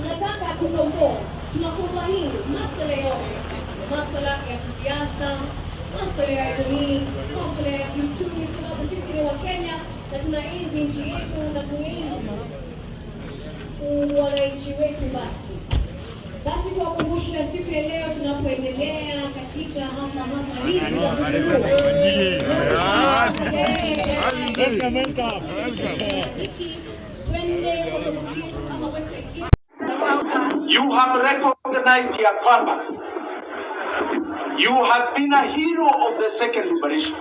tunataka kukomboa, tunakomboa hili masuala yote, masuala ya kisiasa, masuala ya jamii, masuala ya kiuchumi, sababu sisi ni Wakenya na tunaenzi nchi yetu na kuenzi wananchi wetu. Basi tuwakumbushe siku ya leo tunapoendelea katika hapa hii You have recognized ya kwamba you have been a hero of the second liberation.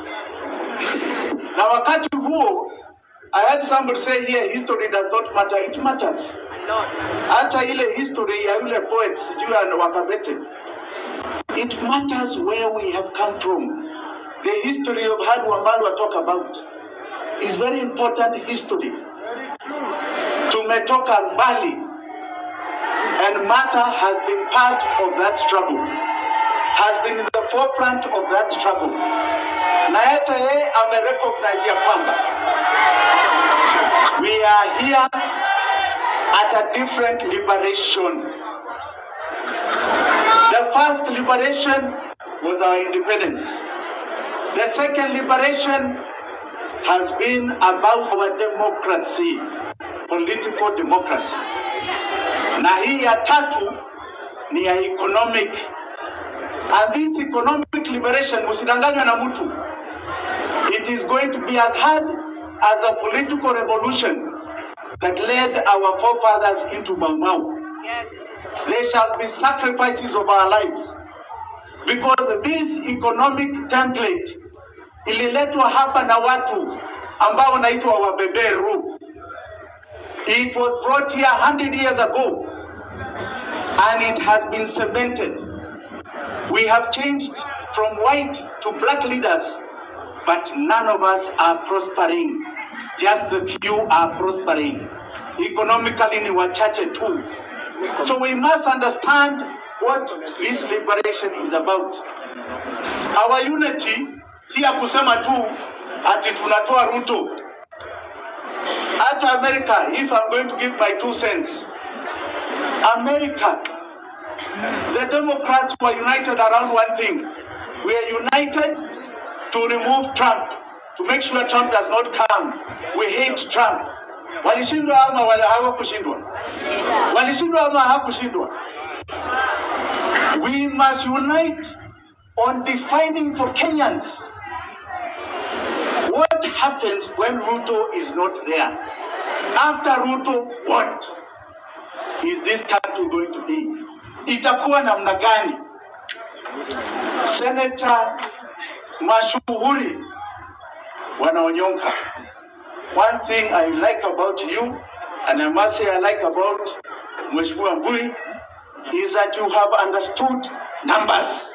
Na wakati huo, I heard somebody say here history does not matter. It matters. Hata ile history ya yule poet sijui Wakabete. It matters where we have come from. The history of Hadu Wambalwa talk about is very important history. Tumetoka mbali, and Martha has been part of that struggle, has been in the forefront of that struggle. Na hata yeye amerecognize ya kwamba we are here at a different liberation. The first liberation was our independence. The second liberation has been about our democracy, political democracy. Na hii ya tatu ni ya economic. And this economic liberation, usidanganywe na mtu, it is going to be as hard as a political revolution that led our forefathers into Mau. Yes. There shall be sacrifices of our lives, because this economic template ililetwa hapa na watu ambao wanaitwa wabeberu. It was brought here 100 years ago, and it has been cemented. We have changed from white to black leaders, but none of us are prospering. Just the few are prospering. Economically, ni wachache tu. So we must understand what this liberation is about. Our unity si ya kusema tu ati tunatoa Ruto. At America, if I'm going to give my 2 cents, America, the Democrats were united around one thing. We are united to remove Trump, to make sure Trump does not come. We hate Trump. Walishindwa ama hawakushindwa? Walishindwa ama hawakushindwa? We must unite on defining for Kenyans what happens when Ruto is not there. After Ruto, what is this country going to be? Itakuwa namna gani? Senator mashuhuri wanaonyonga. One thing I like about you, and I must say I like about Mheshimiwa Mbui, is that you have understood numbers.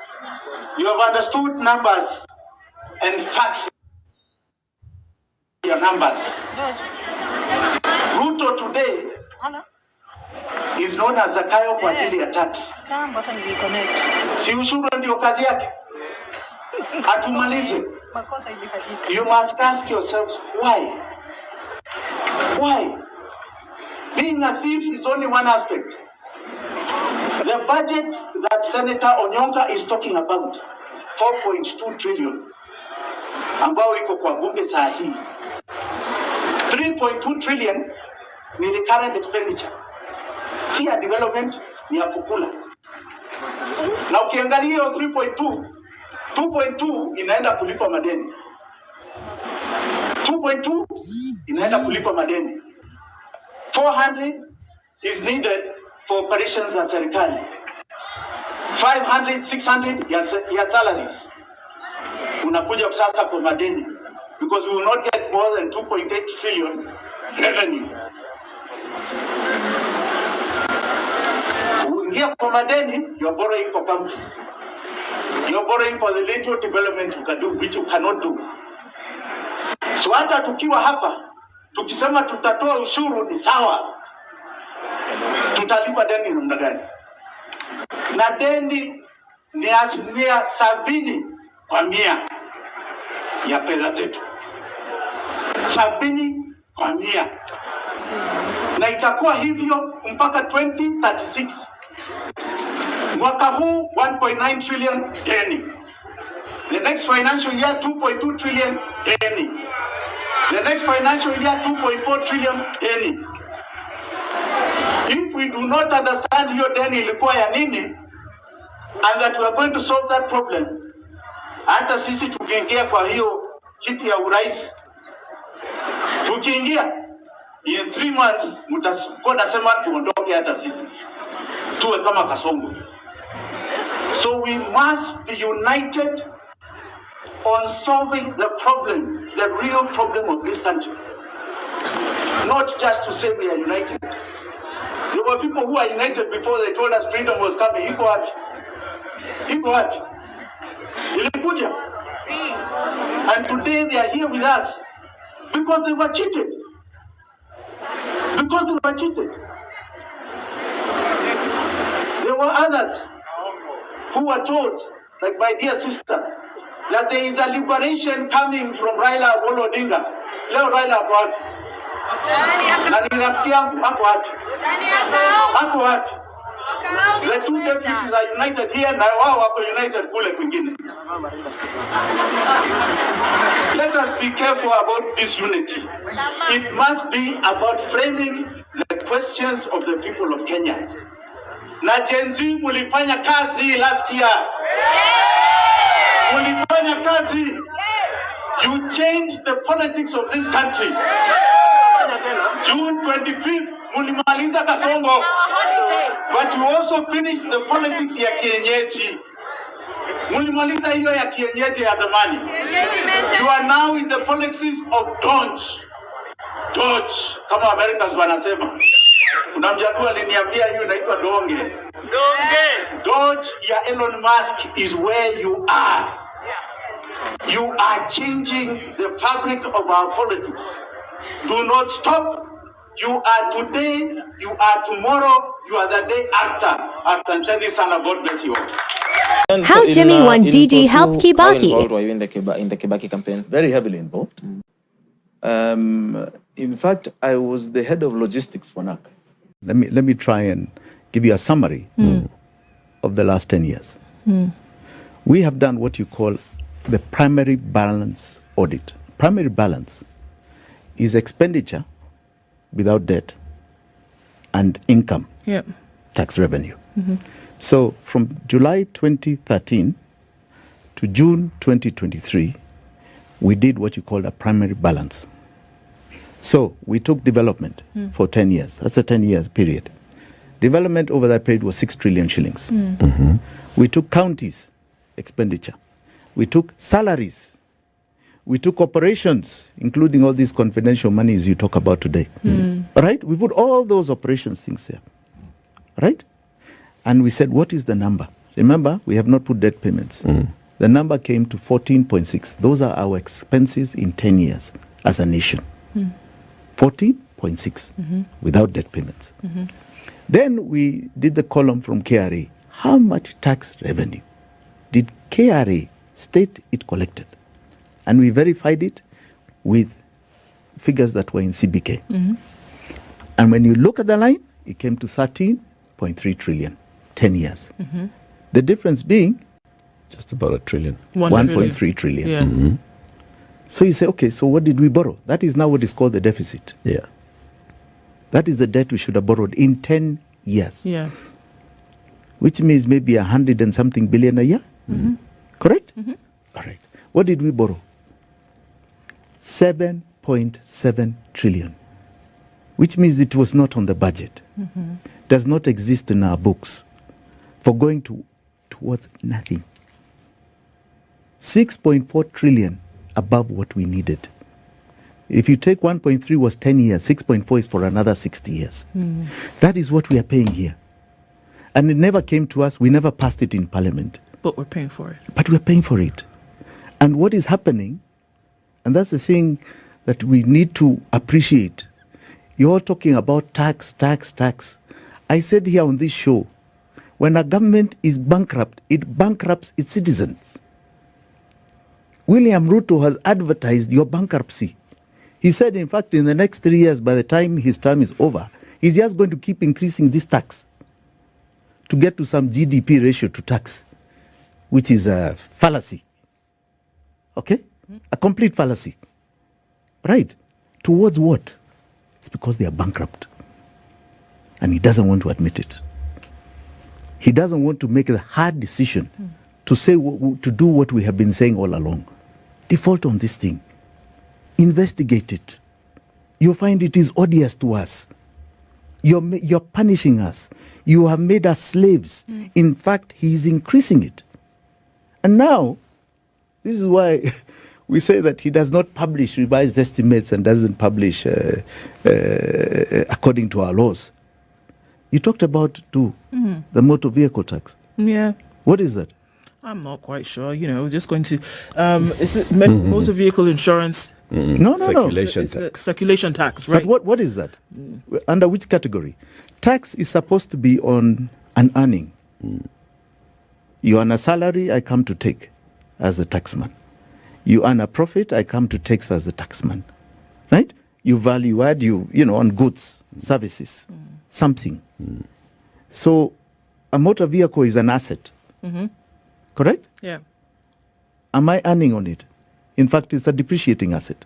You have understood numbers and facts. Your numbers. Ruto today is known as Zakayo kwa ajili ya tax. Si ushuru ndio kazi yake? Atumalize. You must ask yourselves why. Why? Being a thief is only one aspect. The budget that Senator Onyonga is talking about, 4.2 trillion, ambao iko kwa bunge saa hii. 3.2 trillion ni recurrent expenditure. Si ya development, ni ya kukula. Na ukiangalia hiyo 2.2 inaenda kulipa madeni. 2.2 inaenda kulipa madeni. 400 is needed for operations za serikali. 500, 600 ya salaries. Unakuja sasa kwa madeni, because we will not get more than 2.8 trillion revenue. Uingia kwa madeni, you're borrowing for counties. You're borrowing for the little development you can do, which you cannot do. So hata tukiwa hapa, tukisema tutatoa ushuru ni sawa. Tutalipa deni namna gani? Na deni ni 70% ya fedha zetu. 70%. na itakuwa hivyo mpaka 2036. Mwaka huu 1.9 trillion deni. The next financial year 2.2 trillion deni. The next financial year 2.4 trillion deni. If we do not understand hiyo deni ilikuwa ya nini, and that we are going to solve that problem, hata sisi tukiingia kwa hiyo kiti ya urais, tukiingia in 3 months mtakuwa nasema tuondoke, hata sisi tuwe kama Kasongo. So we must be united on solving the problem, the real problem of this country. Not just to say we are united. There were people who are united before they told us freedom was coming. Iko wapi? Iko wapi? Ilikuja. And today they are here with us because they were cheated. Because they were cheated. There were others who were told, like my dear sister, that there is a liberation coming from Raila Amolo Odinga. Leo Raila hapo wapi? Na ni rafiki yangu hapo wapi? Hapo wapi? The two deputies are united here na wao wako united kule kwingine. Let us be careful about this unity. It must be about framing the questions of the people of Kenya. Na Gen Z mulifanya kazi last year. Mulifanya kazi. You changed the politics of this country. June 25th, mulimaliza Kasongo. But you also finished the politics ya kienyeji. Mulimaliza hiyo ya kienyeji ya zamani. You are now in the politics of Dodge. Dodge, kama Americans wanasema. Kuna mjadua aliniambia hiyo inaitwa donge. Donge. Dodge ya Elon Musk is where you are. You are changing the fabric of our politics. Do not stop. You are today, you are tomorrow, you are the day after. Asanteni sana, God bless you all. How Jimi Wanjigi helped Kibaki? How involved were you in the Kibaki campaign? Very heavily involved. In fact, I was the head of logistics for NAC. Let me try and give you a summary of the last 10 years. We have done what you call the primary balance audit. Primary balance is expenditure without debt and income, tax revenue. So from July 2013 to June 2023, we did what you call a primary balance. So we took development for 10 years. That's a 10 years period. Development over that period was 6 trillion shillings. We took counties expenditure. We took salaries. We took operations, including all these confidential monies you talk about today. Right? We put all those operations things there. Right? And we said, what is the number? Remember, we have not put debt payments. The number came to 14.6. Those are our expenses in 10 years as a nation. 14.6 without debt payments. Then we did the column from KRA. How much tax revenue did KRA state it collected? And we verified it with figures that were in CBK. And when you look at the line, it came to 13.3 trillion, 10 years. The difference being just about a trillion. 1.3 trillion. Yeah. So you say, okay, so what did we borrow? That is now what is called the deficit. Yeah. That is the debt we should have borrowed in 10 years. Yeah. Which means maybe 100 and something billion a year. Correct? All right. What did we borrow? 7.7 trillion. Which means it was not on the budget. Does not exist in our books. For going towards nothing. 6.4 trillion above what we needed. If you take 1.3 was 10 years, 6.4 is for another 60 years. That is what we are paying here. And it never came to us. We never passed it in parliament. But we're paying for it. But we're paying for it. And what is happening, and that's the thing that we need to appreciate. You're talking about tax. I said here on this show, when a government is bankrupt, it bankrupts its citizens. William Ruto has advertised your bankruptcy. He said, in fact, in the next 3 years, by the time his term is over, He's just going to keep increasing this tax to get to some GDP ratio to tax, which is a fallacy. Okay? A complete fallacy. Right? Towards what? It's because they are bankrupt. And he doesn't want to admit it. He doesn't want to make a hard decision to say to do what we have been saying all along. Default on this thing. Investigate it. You find it is odious to us. You're punishing us. You have made us slaves. In fact, he is increasing it. And now, this is why we say that he does not publish revised estimates and doesn't publish according to our laws. You talked about, too, the motor vehicle tax. Yeah. What is that? I'm not quite sure. Just going to... is it motor vehicle insurance? No. Circulation It's tax. circulation tax, right? But what is that? Under which category? Tax is supposed to be on an earning. You earn a salary, I come to take as the taxman. You earn a profit, I come to tax as the taxman. Right? You value add, on goods, services, something. So a motor vehicle is an asset. Correct? Yeah. Am I earning on it? In fact, it's a depreciating asset.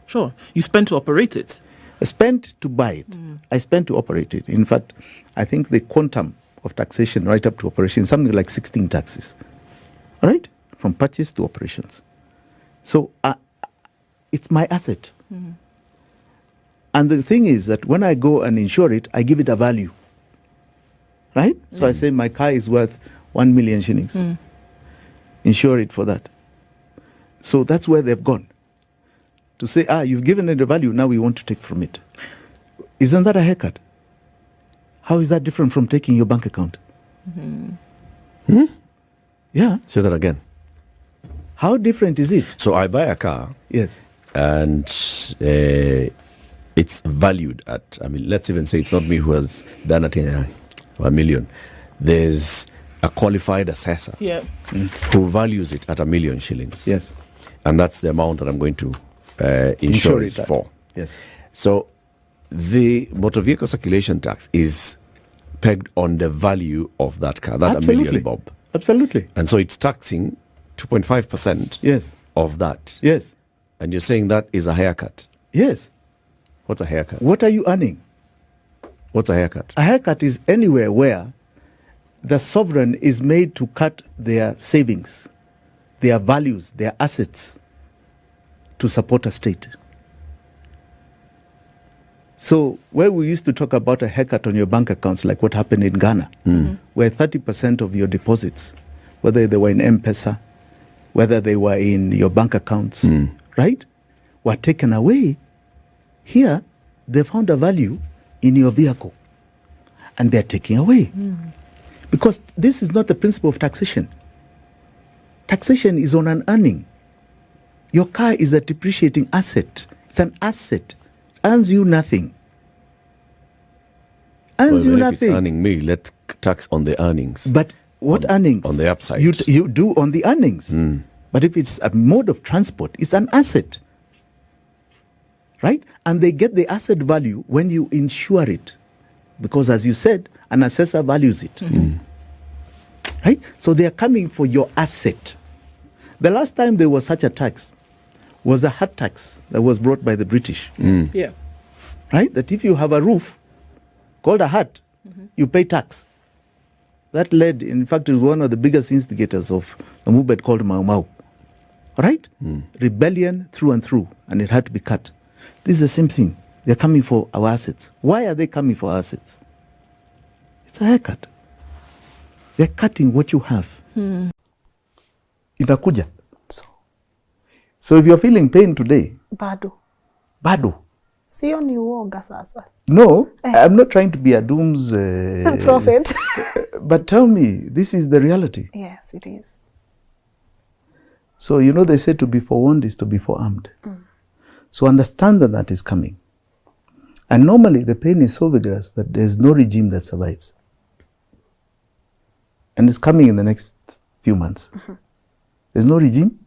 Sure. You spend to operate it. I spent to buy it. I spent to operate it. In fact, I think the quantum of taxation right up to operation is something like 16 taxes. All right? From purchase to operations. So it's my asset. And the thing is that when I go and insure it, I give it a value. Right? So I say my car is worth 1 million shillings. Insure it for that. So that's where they've gone. To say, you've given it a value, now we want to take from it. Isn't that a haircut? How is that different from taking your bank account? Yeah. Say that again. How different is it? So I buy a car. Yes. And it's valued at, let's even say it's not me who has done it in a million. There's a qualified assessor who values it at 1 million shillings. Yes. And that's the amount that I'm going to insure it for. Yes. So the motor vehicle circulation tax is pegged on the value of that car, that Absolutely. 1 million bob. Absolutely. And so it's taxing 2.5% Yes. of that. Yes. And you're saying that is a haircut. Yes. What's a haircut? What are you earning? What's a haircut? A haircut is anywhere where the sovereign is made to cut their savings, their values, their assets to support a state. So where we used to talk about a haircut on your bank accounts, like what happened in Ghana, where 30% of your deposits, whether they were in M-Pesa, whether they were in your bank accounts, right, were taken away. Here, they found a value in your vehicle, and they're taking away. Because this is not the principle of taxation. Taxation is on an earning. Your car is a depreciating asset. It's an asset. Earns you nothing. Earns you If nothing. it's earning me, let's tax on the earnings. But what earnings? On the upside. You do on the earnings. But if it's a mode of transport, it's an asset. Right? And they get the asset value when you insure it. Because as you said, an assessor values it. Right? So they are coming for your asset. The last time there was such a tax was the hut tax that was brought by the British. Yeah. Right? That if you have a roof called a hut, you pay tax. That led, in fact, it was one of the biggest instigators of a movement called Mau Mau. Right? Rebellion through and through, and it had to be cut. This is the same thing. They're coming for our assets. Why are they coming for our assets? It's a haircut. They're cutting what you have. Inakuja. So if you're feeling pain today, Bado. Sio ni uoga sasa. No, I'm not trying to be a doom's Prophet. But tell me, this is the reality. Yes, it is. So, they say to be forewarned is to be forearmed. So understand that is coming. And normally the pain is so vigorous that there's no regime that survives. And it's coming in the next few months. There's no regime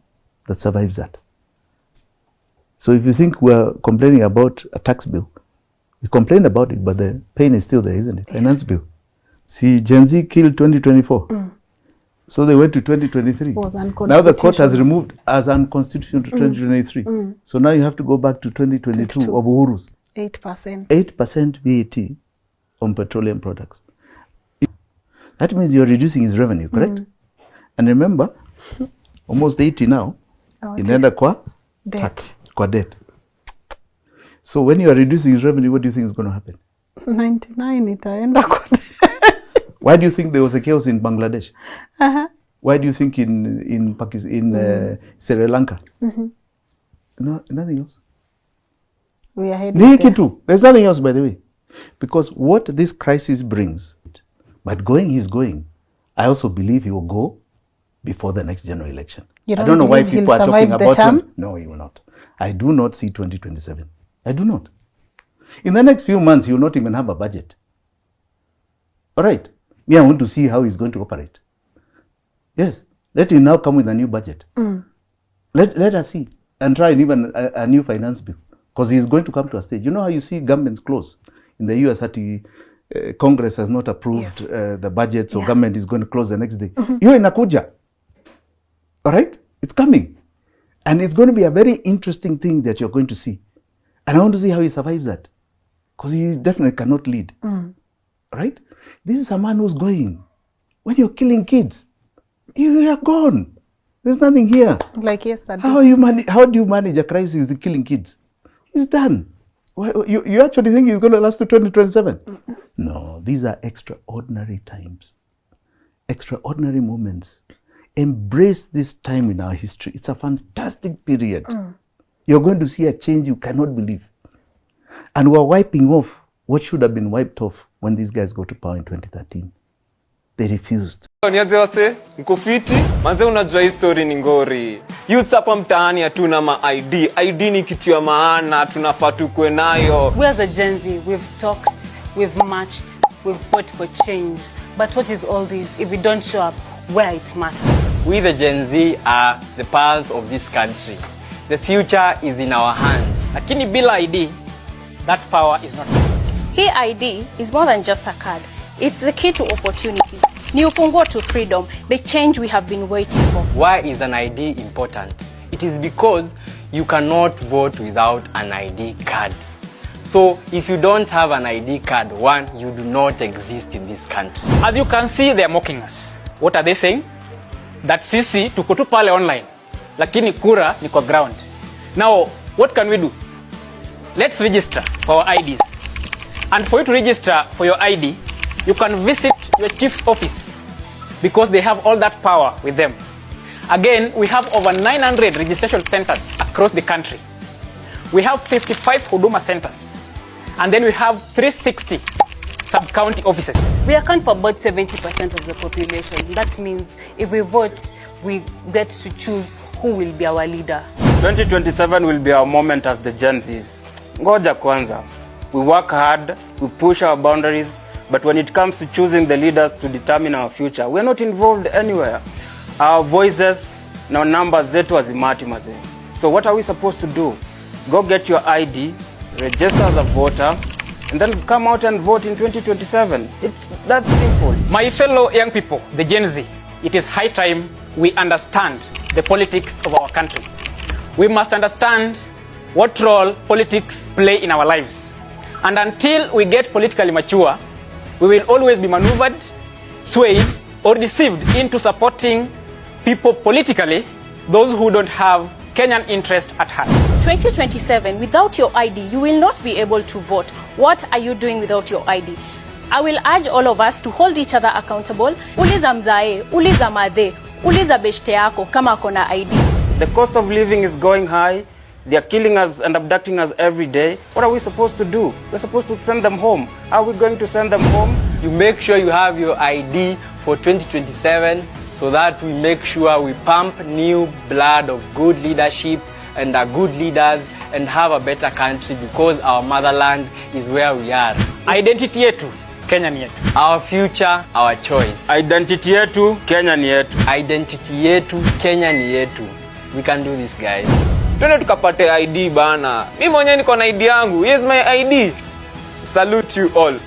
that survives that. So if you think we're complaining about a tax bill, We complain about it, but the pain is still there, isn't it? Yes. Finance bill. See, Gen Z killed 2024. So they went to 2023. Now the court has removed as unconstitutional to 2023. So now you have to go back to 2022 of Uhuru's. 8%. 8% VAT on petroleum products. That means you're reducing his revenue, correct? And remember, almost 80 now, inaenda kwa Debt. Kwa debt. So when you are reducing his revenue, what do you think is going to happen? 99 itaenda kwa debt. Why do you think there was a chaos in Bangladesh? Why do you think in Pakistan, Sri Lanka? No, nothing else. We are heading there. There's nothing else, by the way. Because what this crisis brings, but going, he's going. I also believe he will go before the next general election. I don't know why people are talking about him. No, he will not. I do not see 2027. I do not. In the next few months, he will not even have a budget. All right. I want to see how he's going to operate. Yes. Let him now come with a new budget. Let us see. And try even a new finance bill. Because he's going to come to a stage. You know how you see governments close? In the US, Congress has not approved the budget, so government is going to close the next day. You're in Akuja. All right? It's coming. And it's going to be a very interesting thing that you're going to see. And I want to see how he survives that. Because he definitely cannot lead. Right? This is a man who's going. When you're killing kids, you are gone. There's nothing here. Like yesterday. How do you manage a crisis with killing kids? He's done. You actually think he's going to last to 2027? No, these are extraordinary times. Extraordinary moments. Embrace this time in our history. It's a fantastic period. You're going to see a change you cannot believe. And we're wiping off what should have been wiped off when these guys got to power in 2013. They refused. Niaze wase, mkufiti, manze unajua history ni ngori. Youths hapa mtaani hatuna ma ID. ID ni kitu ya maana, tunafaa tukue nayo. We as a Gen Z, we've talked, we've marched, we've fought for change. But what is all this if we don't show up where it matters? We the Gen Z are the pulse of this country. The future is in our hands. Lakini bila ID, that power is not. Hii ID is more than just a card. It's the key to opportunities. Ni ufunguo to freedom, the change we have been waiting for. Why is an ID important? It is because you cannot vote without an ID card. So if you don't have an ID card, one, you do not exist in this country. As you can see, they are mocking us. What are they saying? That sisi tuko tu pale online, lakini kura ni kwa ground. Now, what can we do? Let's register for our IDs. And for you to register for your ID, you can visit your chief's office because they have all that power with them. Again, we have over 900 registration centers across the country. We have 55 Huduma centers. And then we have 360 sub-county offices. We account for about 70% of the population. That means if we vote, we get to choose who will be our leader. 2027 will be our moment as the Gen Zs. Ngoja kwanza. We work hard, we push our boundaries, but when it comes to choosing the leaders to determine our future, we're not involved anywhere. Our voices, our numbers zetu hazimati maze. So what are we supposed to do? Go get your ID, register as a voter, and then come out and vote in 2027. It's that simple. My fellow young people, the Gen Z, it is high time we understand the politics of our country. We must understand what role politics play in our lives. And until we get politically mature, we will always be maneuvered, swayed, or deceived into supporting people politically, those who don't have Kenyan interest at heart. 2027, without your ID, you will not be able to vote. What are you doing without your ID? I will urge all of us to hold each other accountable. Uliza mzae, uliza madhe, uliza beshte yako kama kona ID. The cost of living is going high. They are killing us and abducting us every day. What are we supposed to do? We're supposed to send them home. How are we going to send them home? You make sure you have your ID for 2027 so that we make sure we pump new blood of good leadership and are good leaders and have a better country because our motherland is where we are. Identity yetu, Kenya ni yetu. Our future, our choice. Identity yetu, Kenya ni yetu. Identity yetu, Kenya ni yetu. We can do this, guys. Twende tukapate ID bana. Mimi mwenyewe niko na ID yangu. Here's my ID. Salute you all.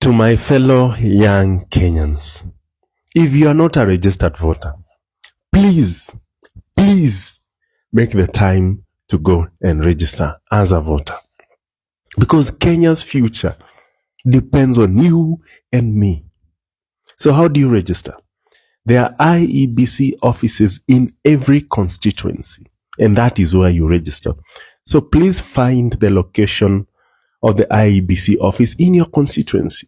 To my fellow young Kenyans, if you are not a registered voter, please make the time to go and register as a voter. Because Kenya's future depends on you and me. So how do you register? There are IEBC offices in every constituency, and that is where you register. So please find the location of the IEBC office in your constituency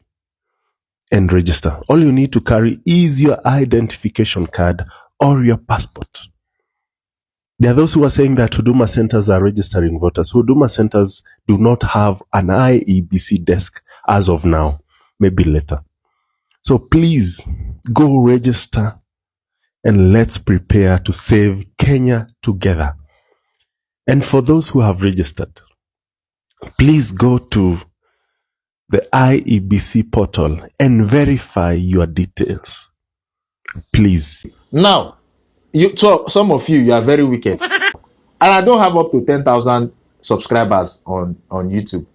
and register. All you need to carry is your identification card or your passport. There are those who are saying that Huduma centers are registering voters. Huduma centers do not have an IEBC desk as of now, maybe later. So please go register and let's prepare to save Kenya together. And for those who have registered, please go to the IEBC portal and verify your details. Please. Now, so some of you are very wicked. And I don't have up to 10,000 subscribers on YouTube.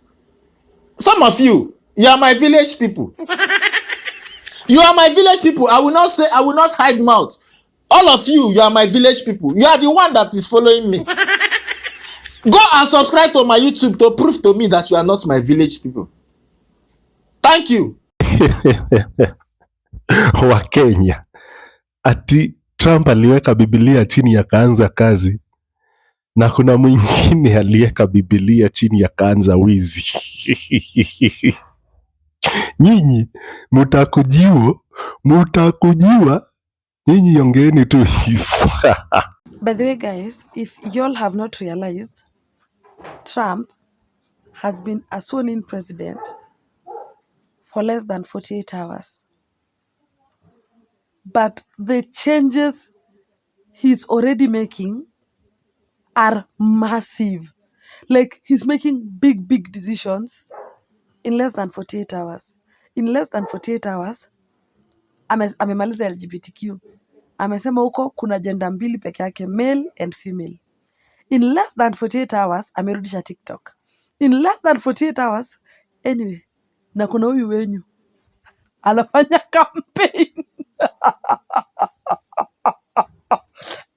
Some of you are my village people. You are my village people. I will not hide mouth. All of you are my village people. You are the one that is following me. Go and subscribe to my YouTube to prove to me that you are not my village people. Thank you. Wa Kenya. Ati Trump aliweka Biblia chini akaanza kazi. Na kuna mwingine aliweka Biblia chini akaanza wizi. Nyinyi mutakujiwa. Nyinyi yongeni tu. By the way, guys, if y'all have not realized, Trump has been a sworn-in president for less than 48 hours. But the changes he's already making are massive. Like, he's making big decisions in less than 48 hours. In less than 48 hours, amemaliza LGBTQ. Amesema huko kuna gender mbili peke yake, male and female. In less than 48 hours, amerudisha TikTok. In less than 48 hours, anyway, na kuna huyu wenyu anafanya campaign.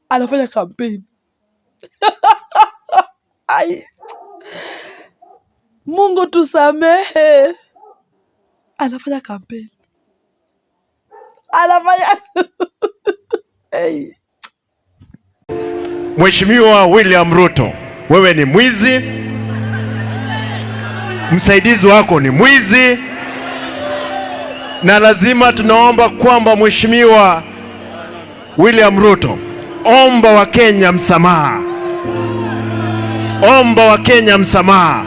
Anafanya campaign. Ai. Mungu tusamehe. Anafanya campaign. Hey. Mheshimiwa William Ruto, wewe ni mwizi. Msaidizi wako ni mwizi. Na lazima tunaomba kwamba Mheshimiwa William Ruto, omba wa Kenya msamaha. Omba wa Kenya msamaha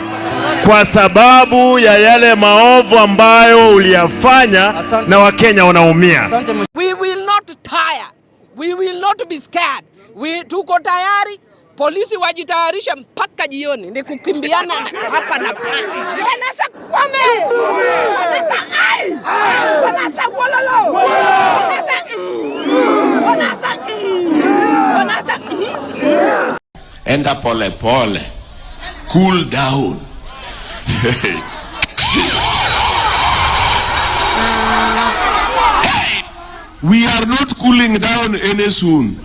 kwa sababu ya yale maovu ambayo uliyafanya na Wakenya wanaumia. We will not tire. We will not be scared. Tuko tayari. Polisi wajitayarisha mpaka jioni. Ni kukimbiana hapa na pale. Wanasa kwame. Wanasa ai. Wanasa wololo. Wanasa. Enda pole pole. Cool down. We are not cooling down any soon.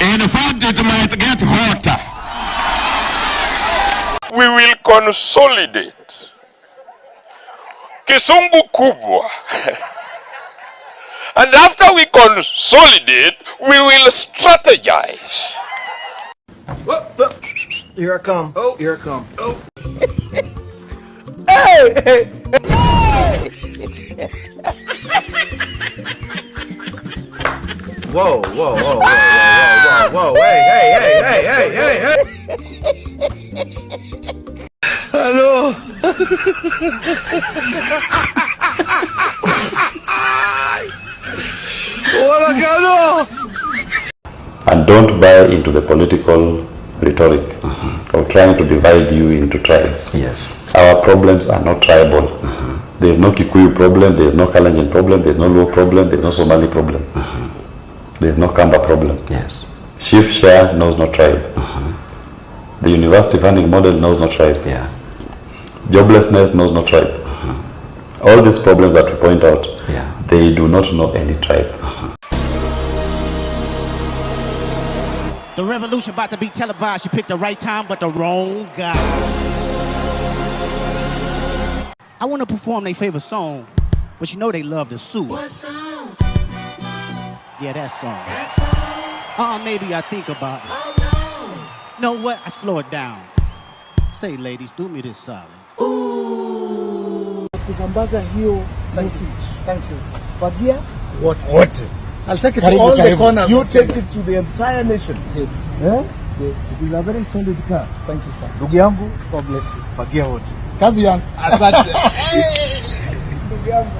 In fact, it might get hotter. We will consolidate. Kisungu kubwa. And after we consolidate, we will strategize. Here I come. Oh, here I come. Oh. Hey! Whoa, hey. Hello. And don't buy into the political rhetoric of trying to divide you into tribes. Yes. Our problems are not tribal. There is no Kikuyu problem, there is no Kalenjin problem, there is no Luo problem, there is no Somali problem. There is no Kamba problem. Yes. Chief Shah knows no tribe. The university funding model knows no tribe. Yeah. Joblessness knows no tribe. All these problems that we point out, they do not know any tribe. The revolution about to be televised. You picked the right time, but the wrong guy. I want to perform their favorite song, but you know they love to sue. What song? Yeah, that song. That song? Maybe I think about it. Oh, no. Know what? I slow it down. Say, ladies, do me this solid. Ooh. Kusambaza hiyo message. Thank you. Fagia? What? I'll take it to all the corners. You take it to the entire nation. Yes. Yeah? Yes. It is a very solid car. Thank you, sir. Ndugu yangu, God bless you. Fagia wote. Kazi yangu. Asante. Ndugu yangu.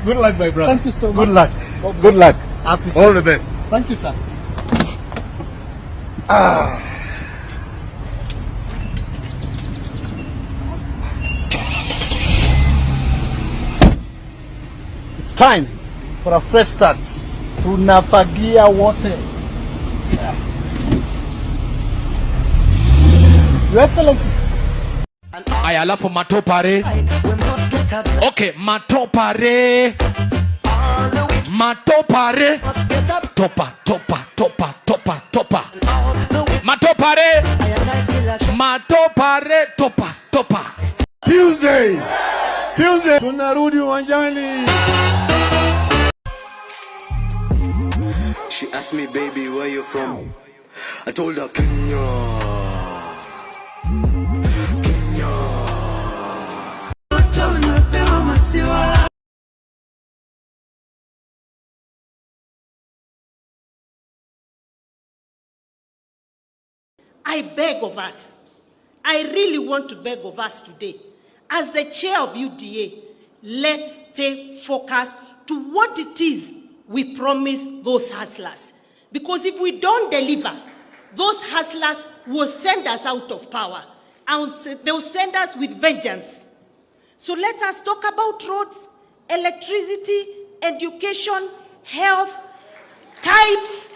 Good luck, my brother. Thank you so much. Good luck. Good luck. All the best. Thank you, sir. It's time for a fresh start. Tunafagia wote. Your Excellency. Aya, alafu matopare. Okay, matopare. Matopare. Topa. Matopare. Matopare. Topa. Tuesday. Tunarudi uwanjani. She asked me, baby, where you from? I told her, Kenya. I beg of us, I really want to beg of us today, as the chair of UDA, let's stay focused to what it is we promise those hustlers. Because if we don't deliver, those hustlers will send us out of power, and they'll send us with vengeance. So let us talk about roads, electricity, education, health, pipes.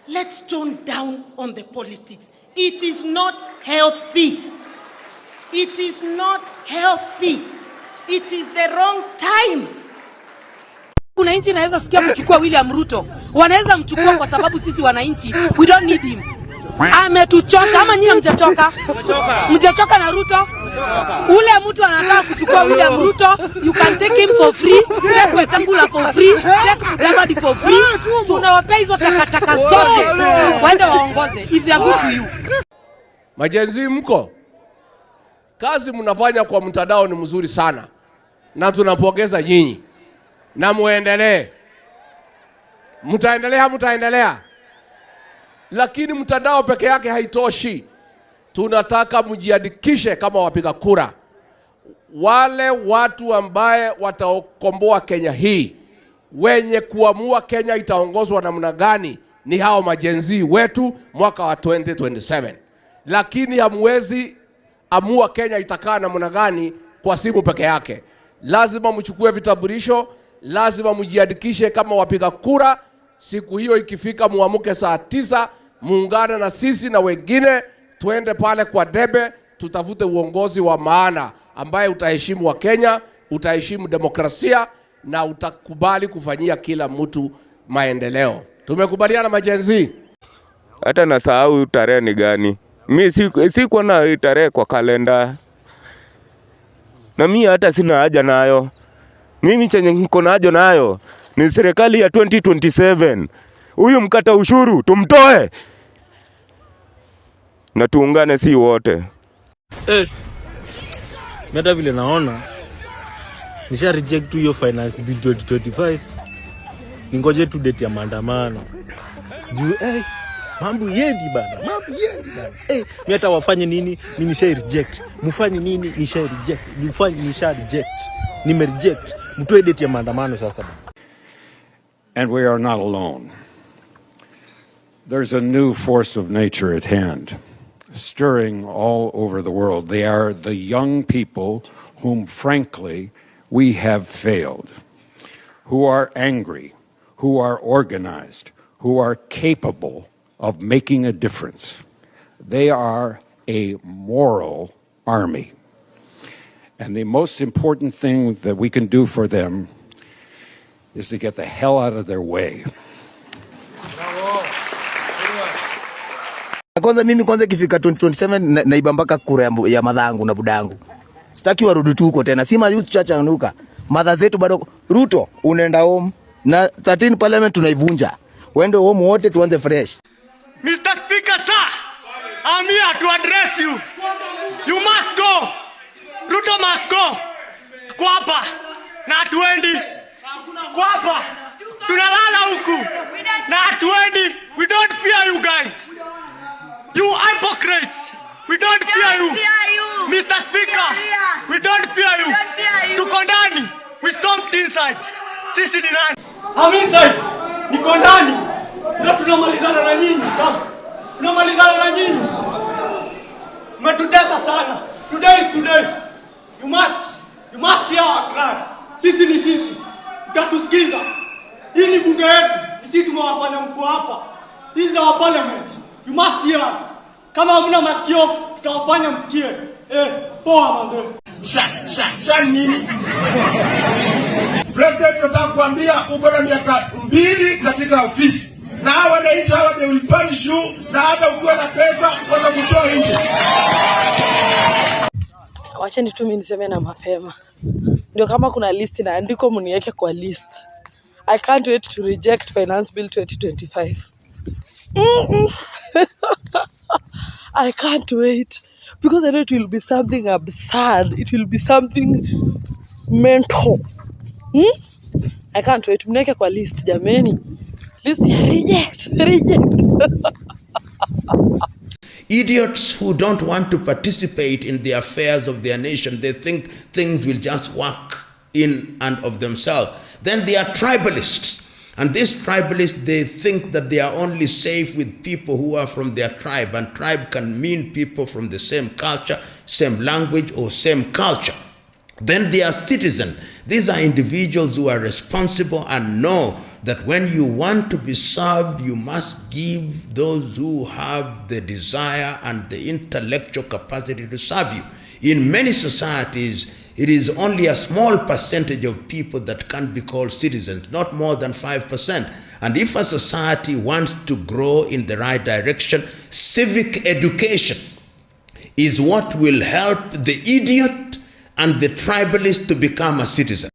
Let's tone down on the politics. It is not healthy. It is not healthy. It is the wrong time. Kuna nchi naweza sikia kuchukua William Ruto. Wanaweza mchukua kwa sababu sisi wananchi, we don't need him. Ametuchosha. Ama nyinyi mjachoka? Mjachoka na Ruto? Ule mtu anataka kuchukua William Ruto, you can take him for free, take Wetangula for free, take Mudavadi for free. Tunawapea hizo takataka zote. Waende waongoze if they are good to you. Majenzi mko? Kazi mnafanya kwa mtandao ni mzuri sana. Na tunapongeza nyinyi. Na muendelee. Mtaendelea. Lakini mtandao peke yake haitoshi. Tunataka mjiandikishe kama wapiga kura. Wale watu ambaye watakomboa Kenya hii, wenye kuamua Kenya itaongozwa namna gani, ni hao majenzi wetu mwaka wa 2027. Lakini hamwezi amua Kenya itakaa namna gani kwa simu peke yake. Lazima mchukue vitambulisho, lazima mjiandikishe kama wapiga kura. Siku hiyo ikifika muamuke saa 9, muungane na sisi na wengine, tuende pale kwa debe, tutafute uongozi wa maana ambaye utaheshimu wa Kenya, utaheshimu demokrasia na utakubali kufanyia kila mtu maendeleo. Tumekubaliana majenzi? Hata nasahau tarehe ni gani. Mimi siko na tarehe kwa kalenda. Na mimi hata sina haja nayo. Mimi chenye niko nayo nayo ni serikali ya 2027. Huyu mkata ushuru tumtoe. Na tuungane si wote. Meta vile naona nisha reject hiyo finance bill 2025. Ningoje tu date ya maandamano. Juu mambo yendi bana. Mimi hata wafanye nini? Mimi nisha reject. Mfanye nini? Nisha reject. Mfanye nisha reject. Nime reject. Mtoe date ya maandamano sasa. And we are not alone. There's a new force of nature at hand, stirring all over the world. They are the young people whom, frankly, we have failed, who are angry, who are organized, who are capable of making a difference. They are a moral army. And the most important thing that we can do for them is to get the hell out of their way. Kwanza mimi ikifika 2027 naiba mpaka kura ya madhangu na budangu. Sitaki warudi tu huko tena. Sima youth church anuka. Madha zetu bado Ruto unaenda home na 13 parliament tunaivunja. Wende home wote tuanze fresh. Mr. Speaker, sir, I'm here to address you. You must go. Ruto must go. Kwa hapa na hatuendi. Kwa hapa tunalala huku na hatuendi. We don't fear you guys. You hypocrites. We don't fear you. Mr. Speaker, we don't fear you. Tuko ndani. We stomped inside. Sisi ni nani? I'm inside. Niko ndani. Na tunamalizana na nyinyi. Tunamalizana na nyinyi. Mmetutesa sana. Today is today. You must hear our cry. Sisi ni sisi. Utatusikiza. Hii ni bunge yetu. Sisi tumewafanya mkuu hapa. This is our parliament. You must hear us. Kama hamna masikio, tutawafanya msikie. Poa manze. Sasa nini? President tunataka kuambia uko na miaka 2 katika ofisi. Na hawa wananchi hawa they will punish you na hata ukiwa na pesa utaanza kutoa nje. Wacheni tu mimi niseme na mapema. Ndio kama kuna list na andiko mniweke kwa list. I can't wait to reject Finance Bill 2025. I can't wait because I know it will be something absurd. It will be something mental. I can't wait. Mneke kwa list jameni. List reject. Idiots who don't want to participate in the affairs of their nation, they think things will just work in and of themselves. Then they are tribalists. And these tribalists, they think that they are only safe with people who are from their tribe. And tribe can mean people from the same culture, same language, or same culture. Then they are citizens. These are individuals who are responsible and know that when you want to be served, you must give those who have the desire and the intellectual capacity to serve you. In many societies, it is only a small percentage of people that can be called citizens, not more than 5%. And if a society wants to grow in the right direction, civic education is what will help the idiot and the tribalist to become a citizen.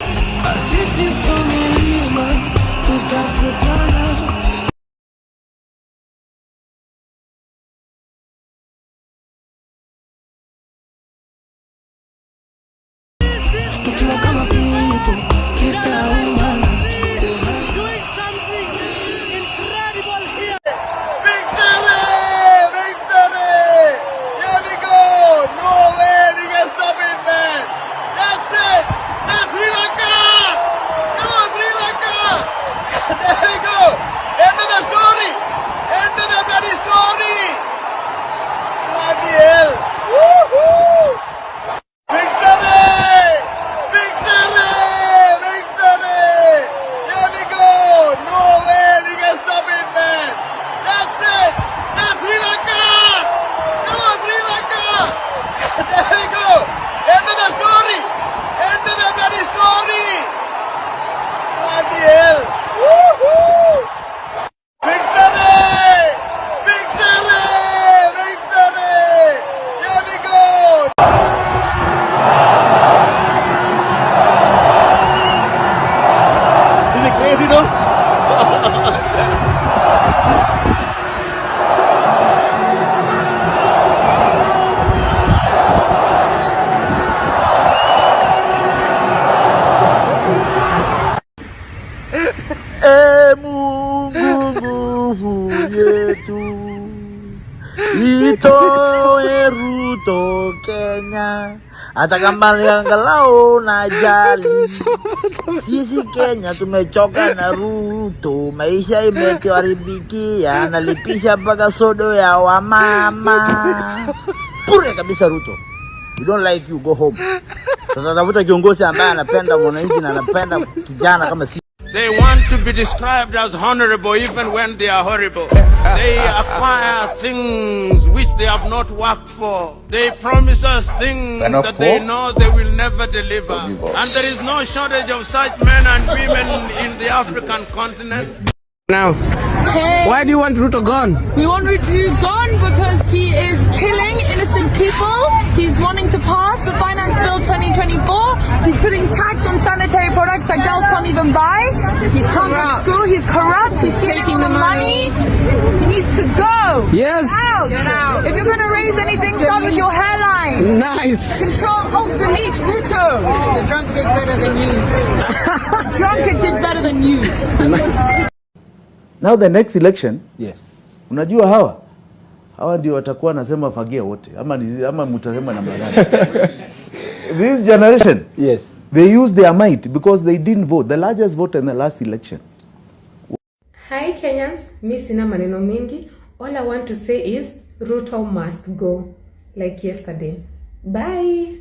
Mungu yetu itoe Ruto Kenya, hata kama angalau na jali. Sisi Kenya tumechoka na Ruto, maisha imetuharibikia, analipisha mpaka sodo ya wamama. Pure kabisa Ruto. We don't like you, go home. Sasa tafuta kiongozi ambaye anapenda mwananchi na anapenda kijana kama sisi. They want to be described as honorable even when they are horrible. They acquire things which they have not worked for. They promise us things that they know they will never deliver. And there is no shortage of such men and women in the African continent. Now, why do you want Ruto gone? We want Ruto gone because he is killing innocent people. He's wanting to pass the Finance Bill 2024. He's putting tax on sanitary products that girls can't even buy. He can't go to school. He's corrupt. He's taking the money. He needs to go. Yes. Get out. If you're going to raise anything, start with your hairline. Nice. Control, Alt, Delete, Ruto. The drunk did better than you. Drunkard did better than you. Now the next election, yes. Unajua hawa ndio watakuwa nasema fagia wote ama mtasema namna gani? This generation, yes, they use their might because they didn't vote, the largest vote in the last election. Hi Kenyans, mi sina maneno mengi. All I want to say is Ruto must go like yesterday. Bye.